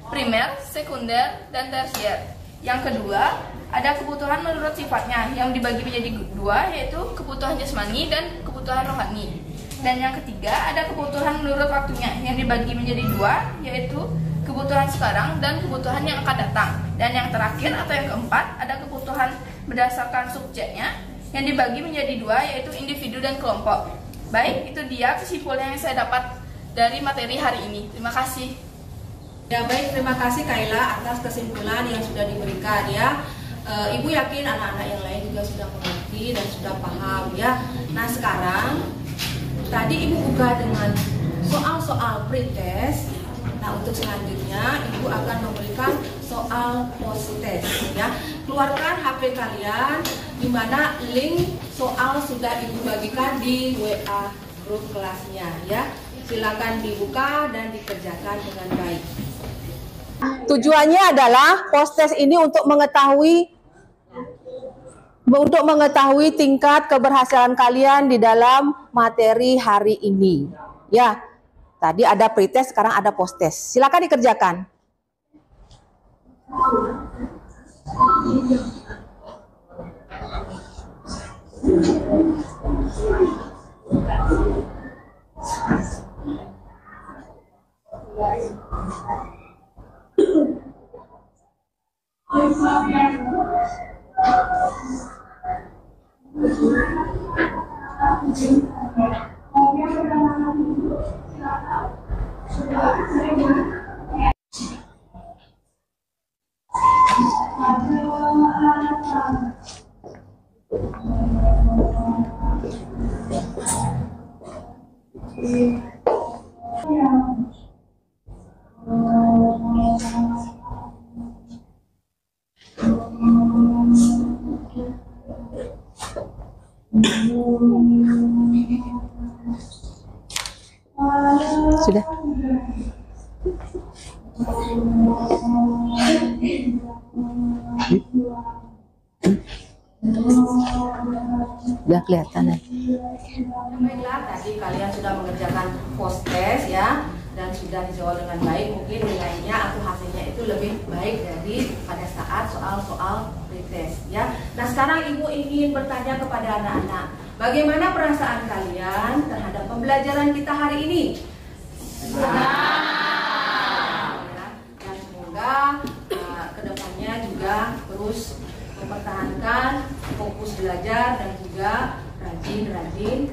primer, sekunder, dan tersier. Yang kedua ada kebutuhan menurut sifatnya yang dibagi menjadi 2, yaitu kebutuhan jasmani dan kebutuhan rohani. Dan yang ketiga ada kebutuhan menurut waktunya yang dibagi menjadi 2, yaitu kebutuhan sekarang dan kebutuhan yang akan datang. Dan yang terakhir atau yang keempat ada kebutuhan berdasarkan subjeknya yang dibagi menjadi 2, yaitu individu dan kelompok. Baik, itu dia kesimpulan yang saya dapat dari materi hari ini. Terima kasih. Ya baik, terima kasih Kaila atas kesimpulan yang sudah diberikan ya. Ibu yakin anak-anak yang lain juga sudah mengerti dan sudah paham ya. Nah, sekarang tadi Ibu buka dengan soal-soal pretest. Nah, untuk selanjutnya Ibu akan memberikan soal post-test ya. Keluarkan HP kalian, di mana link soal sudah Ibu bagikan di WA grup kelasnya ya. Silakan dibuka dan dikerjakan dengan baik. Tujuannya adalah post-test ini untuk mengetahui tingkat keberhasilan kalian di dalam materi hari ini. Ya, tadi ada pretest, sekarang ada post-test. Silakan dikerjakan. Sudah. Udah kelihatan ya. Baiklah, tadi kalian sudah mengerjakan post test ya, dan sudah dijawab dengan baik. Mungkin nilainya atau hasilnya itu lebih baik dari pada saat soal-soal pretest ya. Nah, sekarang ibu ingin bertanya kepada anak-anak, bagaimana perasaan kalian terhadap pembelajaran kita hari ini? Senang. Ya, dan semoga kedepannya juga terus mempertahankan fokus belajar dan juga rajin-rajin.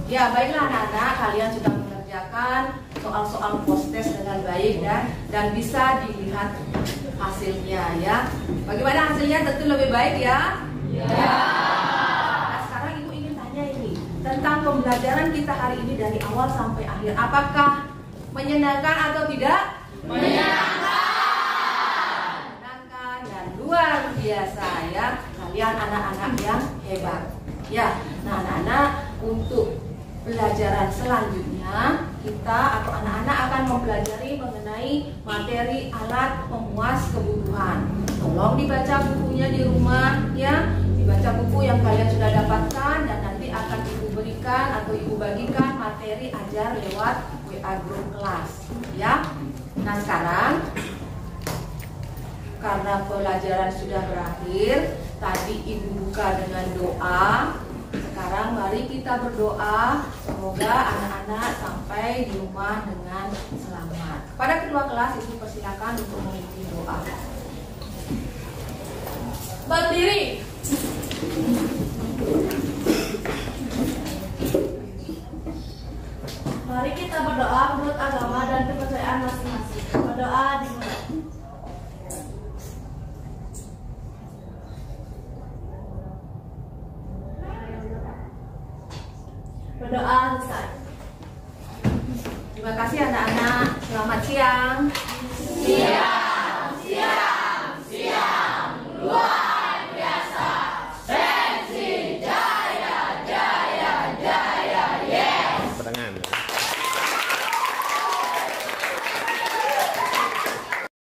Ya, baiklah anak-anak, kalian sudah mengerjakan soal-soal post test dengan baik dan bisa dilihat hasilnya ya. Bagaimana hasilnya? Tentu lebih baik ya. Ya. Nah, sekarang ibu ingin tanya ini tentang pembelajaran kita hari ini dari awal sampai akhir. Apakah menyenangkan atau tidak? Menyenangkan. Menyenangkan dan luar biasa ya. Kalian anak-anak yang hebat. Ya. Nah, anak-anak, untuk pelajaran selanjutnya kita atau anak-anak akan mempelajari mengenai materi alat pemuas kebutuhan. Tolong dibaca bukunya di rumah ya, dibaca buku yang kalian sudah dapatkan dan nanti akan ibu berikan atau ibu bagikan materi ajar lewat WA grup kelas ya. Nah, sekarang karena pelajaran sudah berakhir, tadi ibu buka dengan doa. Sekarang mari kita berdoa, semoga anak-anak sampai di rumah dengan selamat. Pada kedua kelas, ibu persilakan untuk mengikuti doa. Berdiri. Mari kita berdoa menurut agama dan kepercayaan masing-masing. Berdoa dimulai.